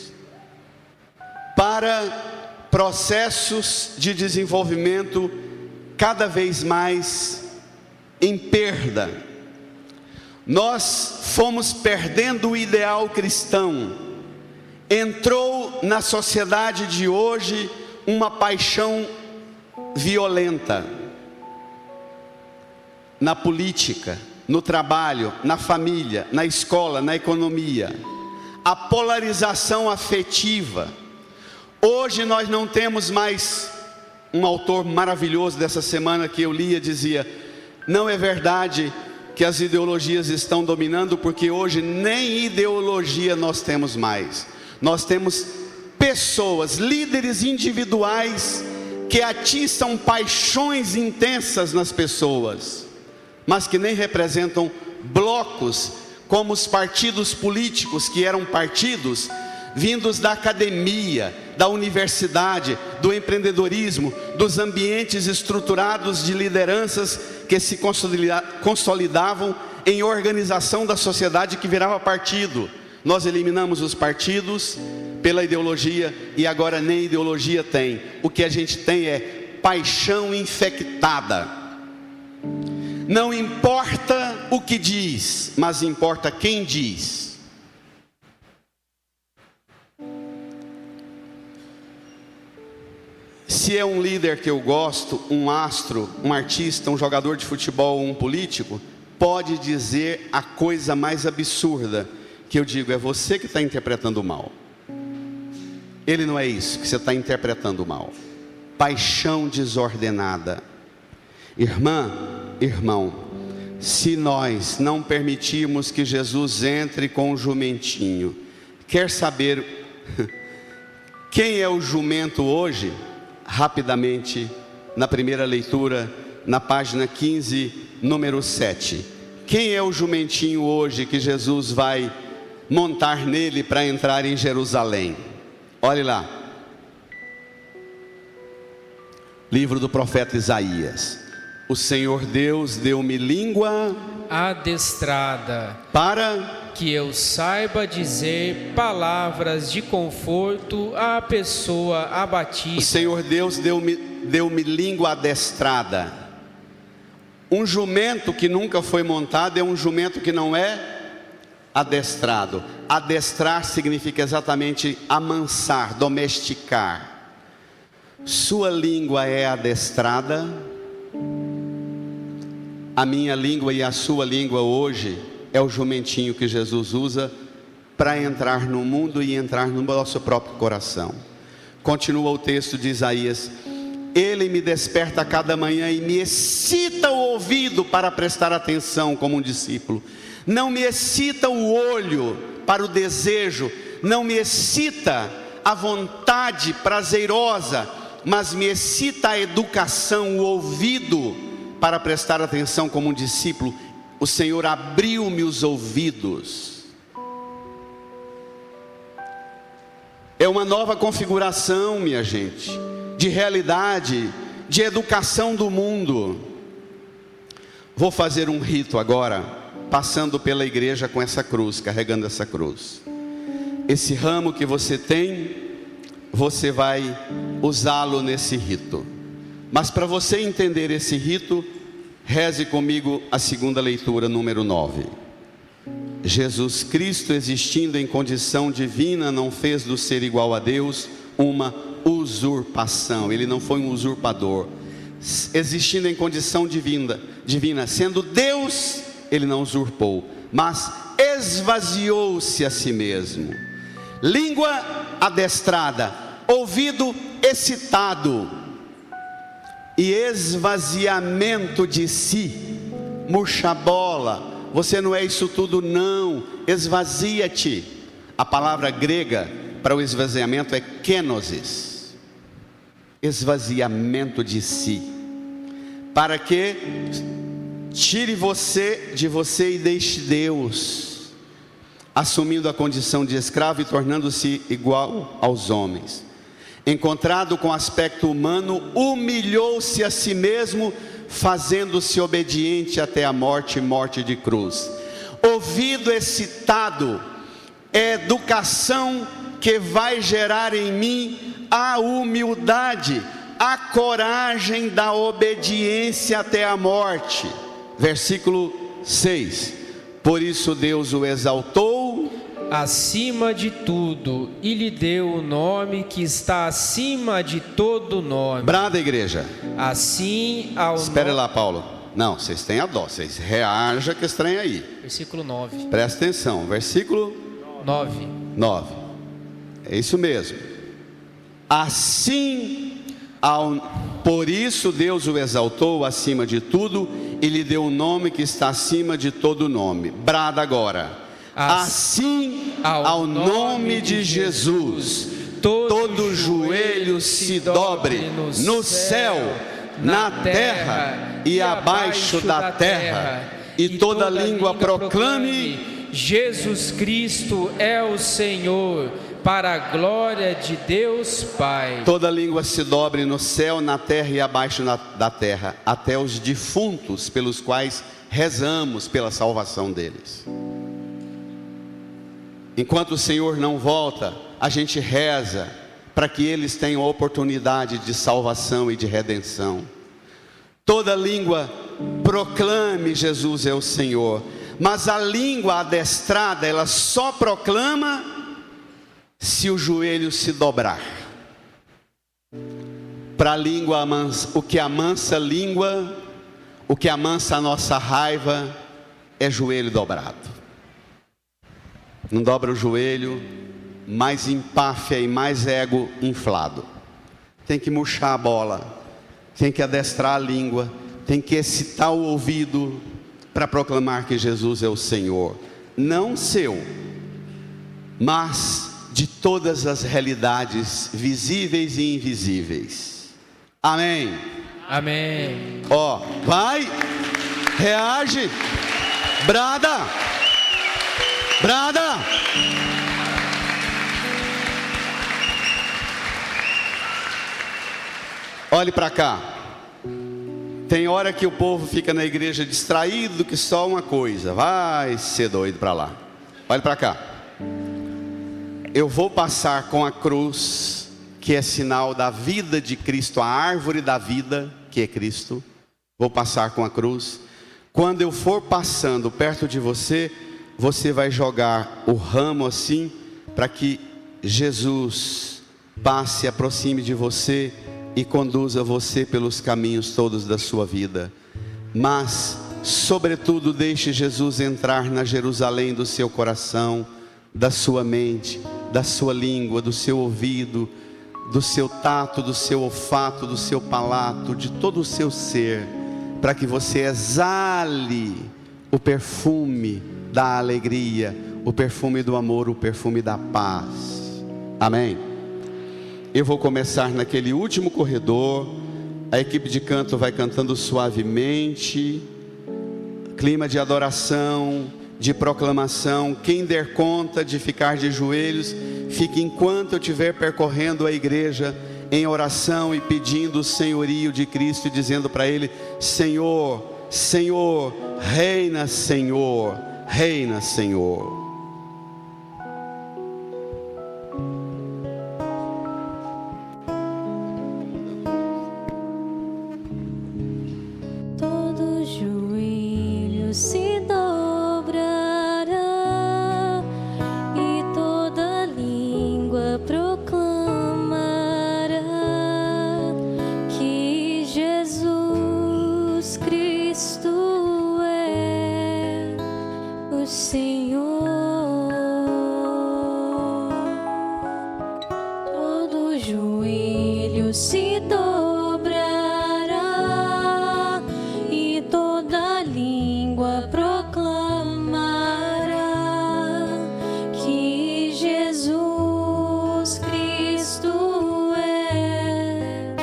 para processos de desenvolvimento cada vez mais em perda. Nós fomos perdendo o ideal cristão. Entrou na sociedade de hoje uma paixão violenta, na política, no trabalho, na família, na escola, na economia. A polarização afetiva. Hoje nós não temos mais, um autor maravilhoso dessa semana que eu lia dizia: não é verdade que as ideologias estão dominando, porque hoje nem ideologia nós temos mais. Nós temos pessoas, líderes individuais que atiçam paixões intensas nas pessoas, mas que nem representam blocos, como os partidos políticos, que eram partidos vindos da academia, da universidade, do empreendedorismo, dos ambientes estruturados de lideranças que se consolidavam em organização da sociedade que virava partido. Nós eliminamos os partidos pela ideologia e agora nem ideologia tem. O que a gente tem é paixão infectada. Não importa o que diz, mas importa quem diz. Se é um líder que eu gosto, um astro, um artista, um jogador de futebol, um político, pode dizer a coisa mais absurda, que eu digo: é você que está interpretando mal. Ele não é isso que você está interpretando mal. Paixão desordenada. Irmã, irmão, se nós não permitirmos que Jesus entre com o jumentinho, quer saber quem é o jumento hoje? Rapidamente, na primeira leitura, na página 15, número 7. Quem é o jumentinho hoje que Jesus vai montar nele para entrar em Jerusalém? Olhe lá. Livro do profeta Isaías. O Senhor Deus deu-me língua adestrada, para que eu saiba dizer palavras de conforto à pessoa abatida. O Senhor Deus deu-me língua adestrada. Um jumento que nunca foi montado é um jumento que não é adestrado. Adestrar significa exatamente amansar, domesticar. Sua língua é adestrada. A minha língua e a sua língua hoje é o jumentinho que Jesus usa para entrar no mundo e entrar no nosso próprio coração. Continua o texto de Isaías: Ele me desperta a cada manhã e me excita o ouvido para prestar atenção como um discípulo. Não me excita o olho para o desejo, não me excita a vontade prazerosa, mas me excita a educação, o ouvido para prestar atenção como um discípulo. O Senhor abriu-me os ouvidos. É uma nova configuração, minha gente, de realidade, de educação do mundo. Vou fazer um rito agora, passando pela igreja com essa cruz, carregando essa cruz. Esse ramo que você tem, você vai usá-lo nesse rito. Mas para você entender esse rito, reze comigo a segunda leitura, número 9. Jesus Cristo, existindo em condição divina, não fez do ser igual a Deus uma usurpação. Ele não foi um usurpador. Existindo em condição divina, sendo Deus, ele não usurpou, mas esvaziou-se a si mesmo. Língua adestrada, ouvido excitado e esvaziamento de si. Murcha bola. Você não é isso tudo, não. Esvazia-te. A palavra grega para o esvaziamento é kenosis. Esvaziamento de si. Para que tire você de você e deixe Deus, assumindo a condição de escravo e tornando-se igual aos homens. Encontrado com aspecto humano, humilhou-se a si mesmo, fazendo-se obediente até a morte, morte de cruz. Ouvido excitado é educação que vai gerar em mim a humildade, a coragem da obediência até a morte. Versículo 6. Por isso Deus o exaltou acima de tudo e lhe deu o nome que está acima de todo nome. Brada, igreja. Assim ao Espere lá, Paulo. Não, vocês têm a dó, vocês reajam que estranho aí. Versículo 9. Presta atenção, versículo 9. É isso mesmo. Por isso Deus o exaltou acima de tudo e lhe deu o nome que está acima de todo nome. Brada agora. Assim ao nome de Jesus, todo joelho se dobre no céu, na terra e abaixo da terra, e toda língua proclame: Jesus Cristo é o Senhor, para a glória de Deus Pai. Toda língua se dobre no céu, na terra e abaixo da terra, até os defuntos pelos quais rezamos pela salvação deles. Enquanto o Senhor não volta, a gente reza para que eles tenham a oportunidade de salvação e de redenção. Toda língua proclame: Jesus é o Senhor. Mas a língua adestrada, ela só proclama se o joelho se dobrar. Para a língua amansa, o que amansa a língua, o que amansa a nossa raiva é joelho dobrado. Não dobra o joelho, mais empáfia e mais ego inflado. Tem que murchar a bola, tem que adestrar a língua, tem que excitar o ouvido para proclamar que Jesus é o Senhor. Não seu, mas de todas as realidades visíveis e invisíveis. Amém. Amém. Ó, vai, reage, brada. Brada! Olhe para cá. Tem hora que o povo fica na igreja distraído que só uma coisa. Vai ser doido para lá. Olhe para cá. Eu vou passar com a cruz, que é sinal da vida de Cristo, a árvore da vida, que é Cristo. Vou passar com a cruz. Quando eu for passando perto de você, você vai jogar o ramo assim, para que Jesus passe, aproxime de você e conduza você pelos caminhos todos da sua vida. Mas, sobretudo, deixe Jesus entrar na Jerusalém do seu coração, da sua mente, da sua língua, do seu ouvido, do seu tato, do seu olfato, do seu palato, de todo o seu ser, para que você exale o perfume da alegria, o perfume do amor, o perfume da paz. Amém? Eu vou começar naquele último corredor, a equipe de canto vai cantando suavemente, clima de adoração, de proclamação. Quem der conta de ficar de joelhos, fique enquanto eu estiver percorrendo a igreja em oração e pedindo o senhorio de Cristo e dizendo para Ele: Senhor, Senhor, reina Senhor, reina Senhor. Todo joelho se dobrará e toda língua proclamará que Jesus Cristo é o Senhor. Todo joelho se dobrará e toda língua proclamará que Jesus Cristo é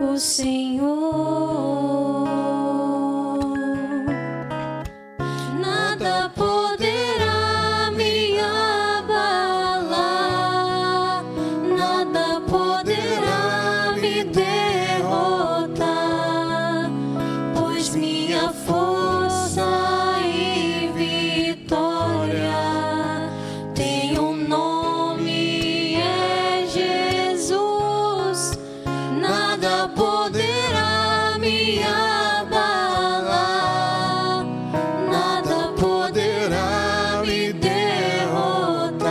o Senhor. Nada poderá me abalar, nada poderá me derrotar, pois minha força e vitória tem um nome, é Jesus. Nada poderá me abalar, nada poderá me derrotar,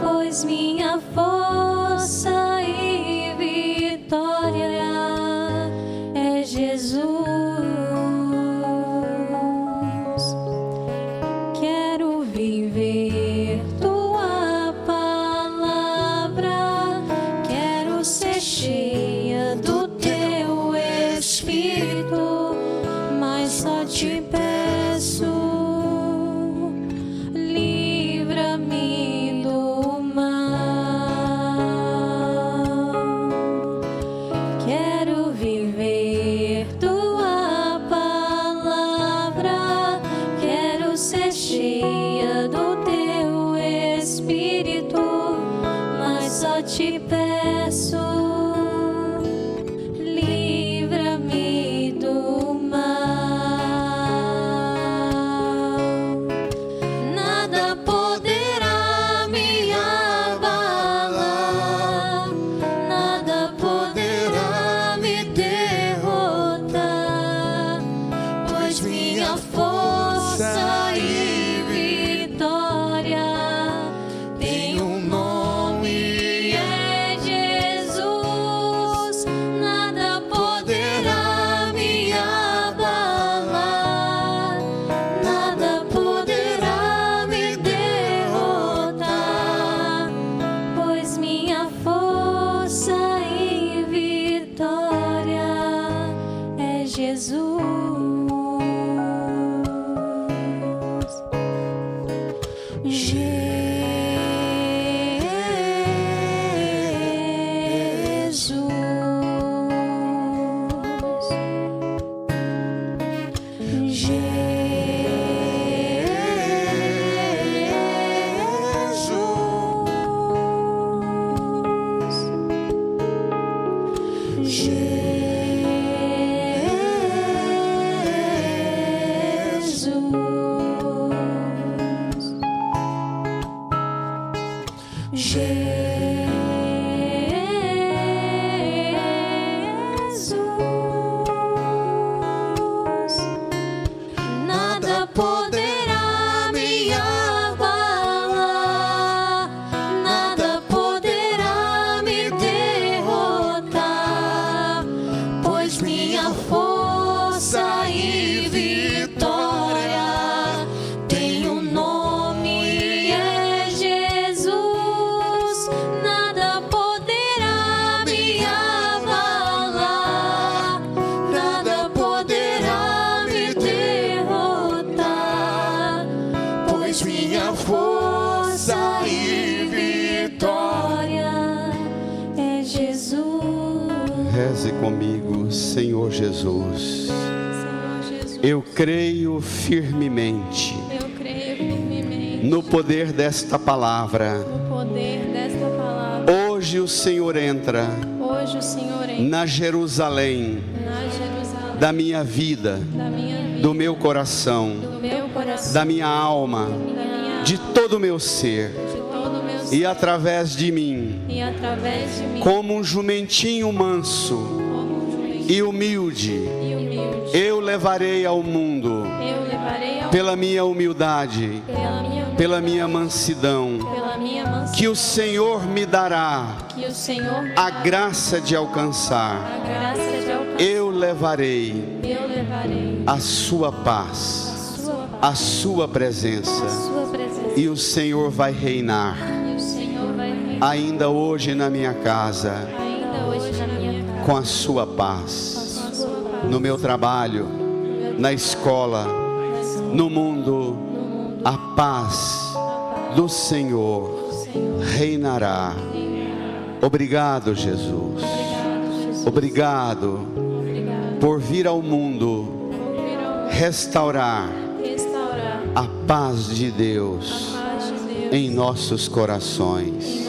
pois minha força e vitória é Jesus. Quero viver tua palavra, quero ser cheia do teu Espírito, mas só te peço, livra-me do mal. Quero viver tua palavra, quero ser cheia do teu Espírito, mas só te peço, livra-me do mal. Nada poderá me abalar, nada poderá me derrotar, pois minha força e vitória tem um nome, é Jesus. Nada poderá me abalar, nada poderá me derrotar, pois minha força e vitória é Jesus. força e vitória. É Jesus. Reze comigo, Senhor Jesus. Eu creio firmemente no poder desta palavra. Hoje o Senhor entra na Jerusalém da minha vida, do meu coração, da minha alma, de todo o meu ser, e através de mim, como um jumentinho manso e humilde, eu levarei ao mundo, pela minha humildade, pela minha mansidão, que o Senhor me dará a graça de alcançar. Eu levarei a sua paz, a sua presença, e o Senhor vai reinar ainda hoje na minha casa, com a sua paz, no meu trabalho, na escola, no mundo. A paz do Senhor reinará. Obrigado, Jesus. Obrigado por vir ao mundo restaurar a paz de Deus em nossos corações.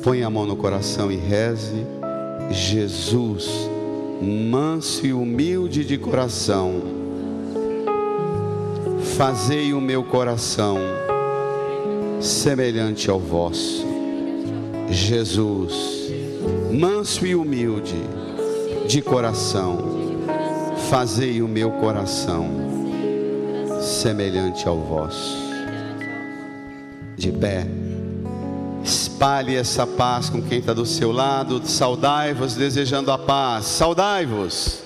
Põe a mão no coração e reze. Jesus, manso e humilde de coração, fazei o meu coração semelhante ao vosso. Jesus, manso e humilde de coração, fazei o meu coração semelhante ao vosso. De pé, espalhe essa paz com quem está do seu lado. Saudai-vos desejando a paz. Saudai-vos.